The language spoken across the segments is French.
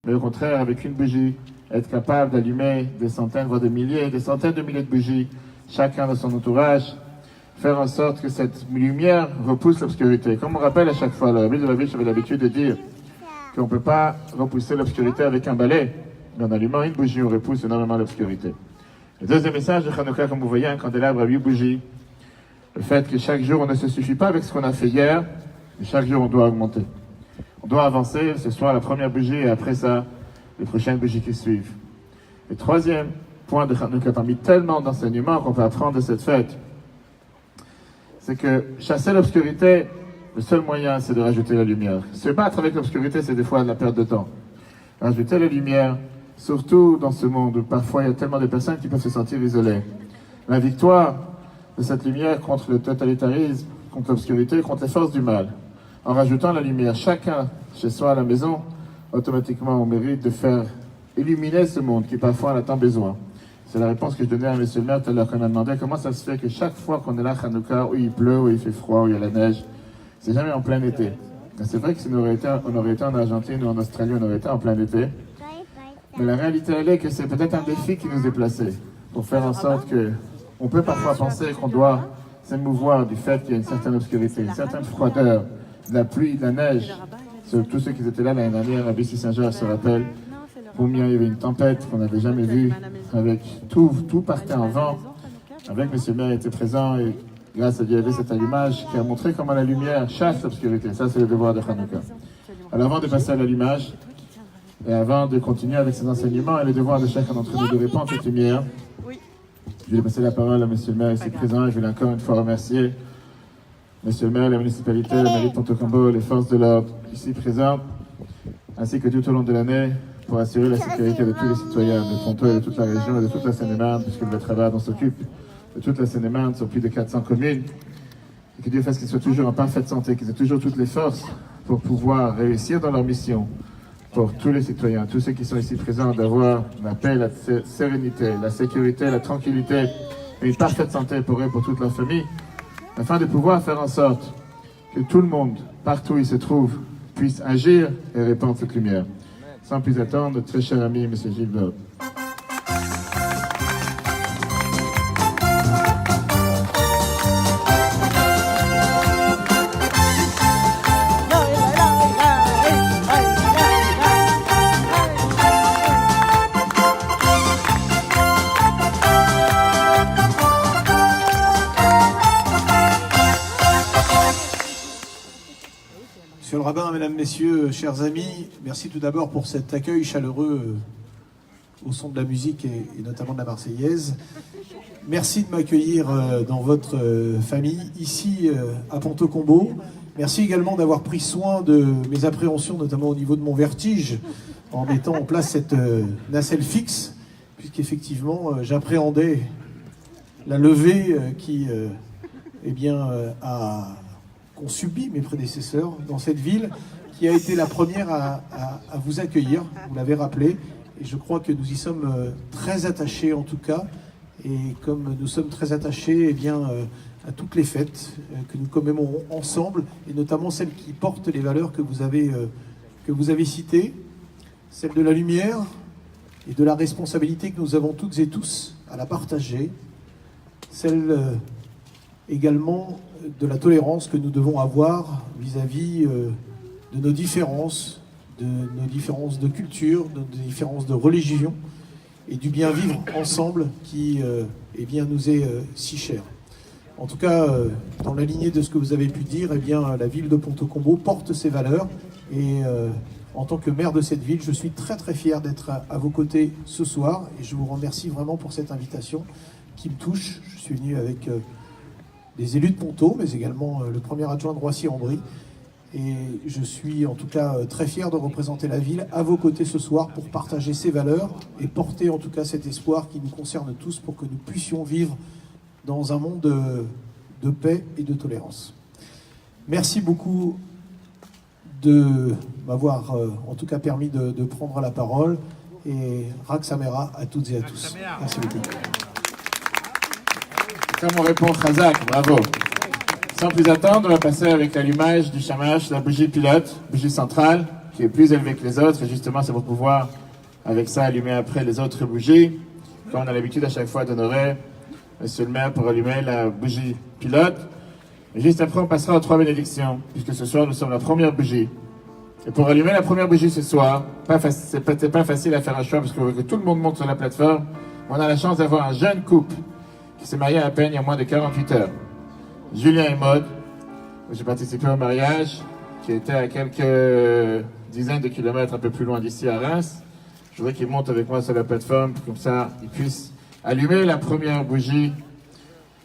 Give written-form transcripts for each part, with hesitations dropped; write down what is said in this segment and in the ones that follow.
mais au contraire, avec une bougie, être capable d'allumer des centaines, voire des milliers, des centaines de milliers de bougies, chacun dans son entourage, faire en sorte que cette lumière repousse l'obscurité. Comme on rappelle à chaque fois, le rabbi de la ville, j'avais l'habitude de dire qu'on ne peut pas repousser l'obscurité avec un balai, mais en allumant une bougie, on repousse énormément l'obscurité. Le deuxième message de Hanouka, comme vous voyez, un candélabre à 8 bougies, le fait que chaque jour, on ne se suffit pas avec ce qu'on a fait hier, mais chaque jour, on doit augmenter. On doit avancer, ce soir, la première bougie, et après ça, les prochaines bougies qui suivent. Le troisième point de Hanouka, parmi tellement d'enseignements qu'on peut apprendre de cette fête, c'est que chasser l'obscurité, le seul moyen, c'est de rajouter la lumière. Se battre avec l'obscurité, c'est des fois de la perte de temps. Rajouter la lumière, surtout dans ce monde où parfois il y a tellement de personnes qui peuvent se sentir isolées. La victoire de cette lumière contre le totalitarisme, contre l'obscurité, contre les forces du mal. En rajoutant la lumière, chacun chez soi à la maison, automatiquement on mérite de faire illuminer ce monde qui parfois en a tant besoin. C'est la réponse que je donnais à M. le maire tout à l'heure, qu'on a demandé comment ça se fait que chaque fois qu'on est là à Hanouka, où il pleut, où il fait froid, où il y a la neige, c'est jamais en plein été. C'est vrai que si on aurait été en Argentine ou en Australie, on aurait été en plein été. Mais la réalité, elle est que c'est peut-être un défi qui nous est placé pour faire en sorte que on peut parfois penser qu'on doit s'émouvoir du fait qu'il y a une certaine obscurité, une certaine froideur, de la pluie, de la neige. Tous ceux qui étaient là l'année dernière à Bussy-Saint-Georges se rappellent combien il y avait une tempête qu'on n'avait jamais vue, avec tout partait en vent. Avec M. le maire était présent et grâce à Dieu, il y avait cet allumage qui a montré comment la lumière chasse l'obscurité. Ça, c'est le devoir de Hanouka. Alors avant de passer à l'allumage, et avant de continuer avec ces enseignements, et le devoir de chacun d'entre nous de répandre cette lumière, je vais passer la parole à M. le maire ici présent et je voulais encore une fois remercier M. le maire, la municipalité, la mairie de Ponto Combo, les forces de l'ordre ici présentes, ainsi que tout au long de l'année, pour assurer la sécurité de tous les citoyens de Ponto et de toute la région et de toute la Seine-et-Marne, puisque le travail dont s'occupe de toute la Seine-et-Marne sur plus de 400 communes. Et que Dieu fasse qu'ils soient toujours en parfaite santé, qu'ils aient toujours toutes les forces pour pouvoir réussir dans leur mission, pour tous les citoyens, tous ceux qui sont ici présents, d'avoir la paix, la sérénité, la sécurité, la tranquillité et une parfaite santé pour eux et pour toute leur famille, afin de pouvoir faire en sorte que tout le monde, partout où il se trouve, puisse agir et répandre cette lumière. Sans plus attendre, notre très cher ami, M. Gilles Bord. Monsieur le rabbin, mesdames, messieurs, chers amis, merci tout d'abord pour cet accueil chaleureux au son de la musique et notamment de la Marseillaise. Merci de m'accueillir dans votre famille ici à Ponto Combo. Merci également d'avoir pris soin de mes appréhensions, notamment au niveau de mon vertige, en mettant en place cette nacelle fixe, puisqu'effectivement j'appréhendais la levée qui qu'ont subi mes prédécesseurs dans cette ville, qui a été la première à vous accueillir, vous l'avez rappelé, et je crois que nous y sommes très attachés en tout cas, et comme nous sommes très attachés à toutes les fêtes que nous commémorons ensemble, et notamment celles qui portent les valeurs que vous avez citées, celle de la lumière et de la responsabilité que nous avons toutes et tous à la partager, celle également de la tolérance que nous devons avoir vis-à-vis de nos différences de culture, de nos différences de religion et du bien vivre ensemble qui nous est si cher. En tout cas, dans la lignée de ce que vous avez pu dire, la ville de Ponto Combo porte ses valeurs et en tant que maire de cette ville, je suis très très fier d'être à vos côtés ce soir et je vous remercie vraiment pour cette invitation qui me touche. Je suis venu avec des élus de Ponto, mais également le premier adjoint de Roissy-en-Brie. Et je suis en tout cas très fier de représenter la ville à vos côtés ce soir pour partager ces valeurs et porter en tout cas cet espoir qui nous concerne tous pour que nous puissions vivre dans un monde de paix et de tolérance. Merci beaucoup de m'avoir en tout cas permis de prendre la parole et Rak Samera à toutes et à tous. Merci beaucoup. Comme on répond Khazak, bravo. Sans plus attendre, on va passer avec l'allumage du shamash, la bougie pilote, bougie centrale. qui est plus élevé que les autres, et justement c'est pour pouvoir avec ça allumer après les autres bougies, comme on a l'habitude à chaque fois d'honorer Monsieur le maire pour allumer la bougie pilote. Et juste après on passera aux 3 bénédictions, puisque ce soir nous sommes la première bougie. Et pour allumer la première bougie ce soir, c'est pas facile à faire un choix parce que tout le monde monte sur la plateforme. On a la chance d'avoir un jeune couple qui s'est marié à peine il y a moins de 48 heures. Julien et Maud, j'ai participé au mariage, qui était à quelques dizaines de kilomètres un peu plus loin d'ici à Reims. Je voudrais qu'ils montent avec moi sur la plateforme, comme ça ils puissent allumer la première bougie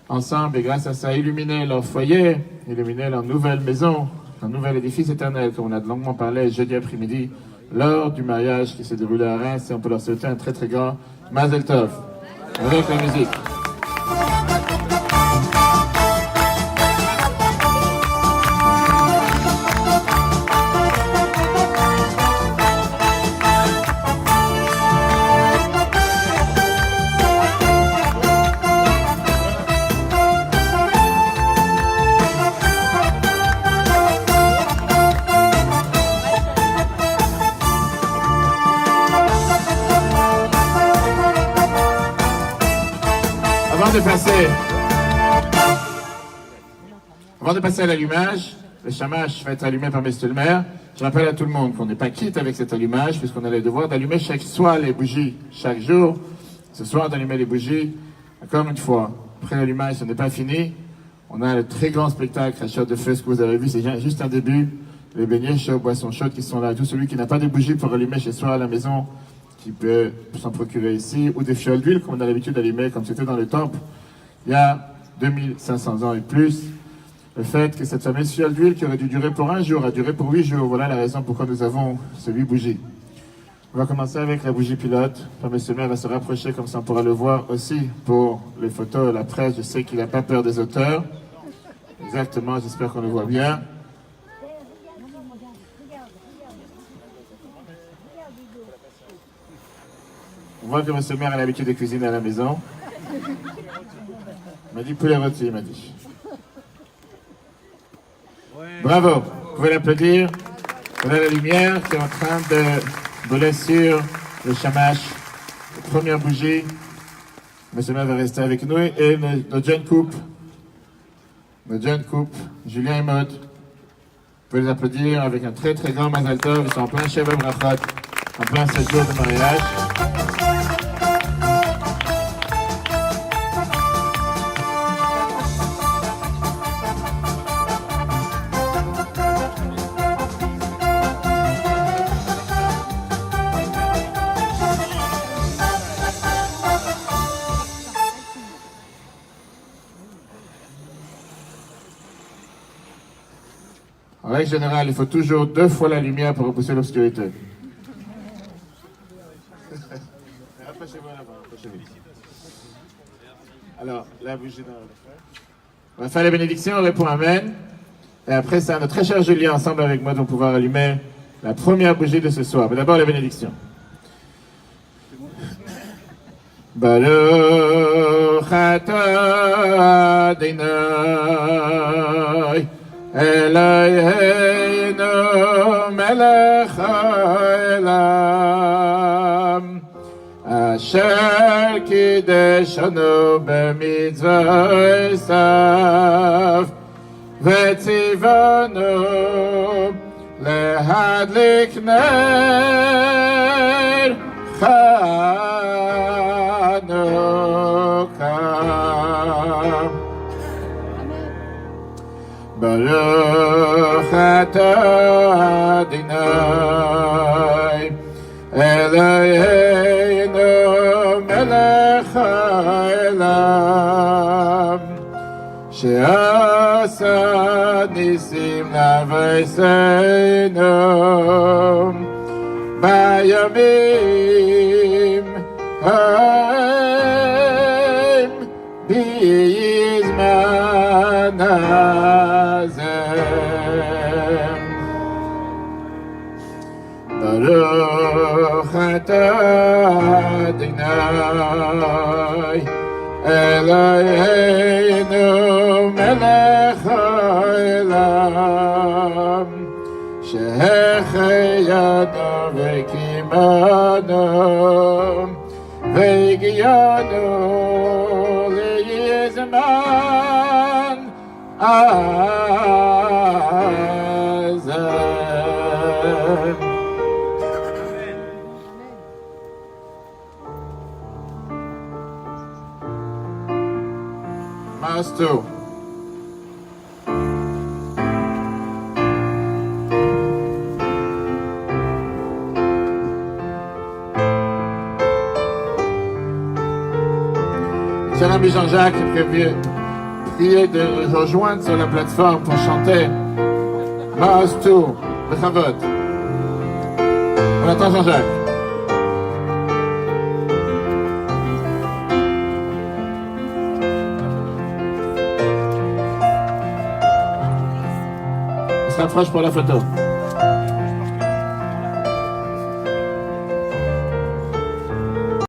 ensemble et grâce à ça illuminer leur foyer, illuminer leur nouvelle maison, un nouvel édifice éternel, comme on a longuement parlé jeudi après-midi, lors du mariage qui s'est déroulé à Reims, et on peut leur souhaiter un très très grand Mazel Tov, avec la musique. Avant de passer à l'allumage, le shamash va être allumé par Monsieur le maire. Je rappelle à tout le monde qu'on n'est pas quitte avec cet allumage, puisqu'on a le devoir d'allumer chaque soir les bougies, chaque jour. Ce soir, d'allumer les bougies, encore une fois. Après l'allumage, ce n'est pas fini. On a le très grand spectacle à chaud de feu, ce que vous avez vu, c'est juste un début. Les beignets chauds, boissons chaudes qui sont là. Tout celui qui n'a pas de bougies pour allumer chez soi à la maison, qui peut s'en procurer ici, ou des fioles d'huile, comme on a l'habitude d'allumer, comme c'était dans le temple, il y a 2500 ans et plus. Le fait que cette fameuse fiole d'huile qui aurait dû durer pour un jour a duré pour 8 jours. Voilà la raison pourquoi nous avons ces 8 bougies. On va commencer avec la bougie pilote. Monsieur le maire va se rapprocher, comme ça on pourra le voir aussi pour les photos et la presse. Je sais qu'il n'a pas peur des auteurs. Exactement, j'espère qu'on le voit bien. On voit que monsieur le maire a l'habitude de cuisiner à la maison. Il m'a dit poulet rôti, il m'a dit. Bravo, vous pouvez l'applaudir. Voilà la lumière qui est en train de brûler sur le shamash. La première bougie. Monsieur le maire va rester avec nous et notre jeune couple, Julien et Maud. Vous pouvez les applaudir avec un très très grand Mazel Tov. Ils sont en plein Sheva Brachot, en plein 7 jours de mariage. En règle générale, il faut toujours 2 fois la lumière pour repousser l'obscurité. Alors, la bougie dans le feu. On va faire les bénédictions, on répond Amen. Et après ça, notre très cher Julien, ensemble avec moi, vont pouvoir allumer la première bougie de ce soir. Mais d'abord, les bénédictions. Baruch atah Adonai Eloheinu melech haolam Asher kideshanu b'mitzvosav v'tzivanu lehadlik ner Chanukah. Baruch atah Adonai Eloheinu melech haolam she'asa nisim l'avoseinu bayamim ha'em b'zman hazeh. Baruch atah Adonai Eloheinu melech haolam she'echaya vekimano, vegiano, leyezman, azem. Master. Cher ami Jean-Jacques, priez de rejoindre sur la plateforme pour chanter Maastou, Bechavot. On attend Jean-Jacques. On se rapproche pour la photo.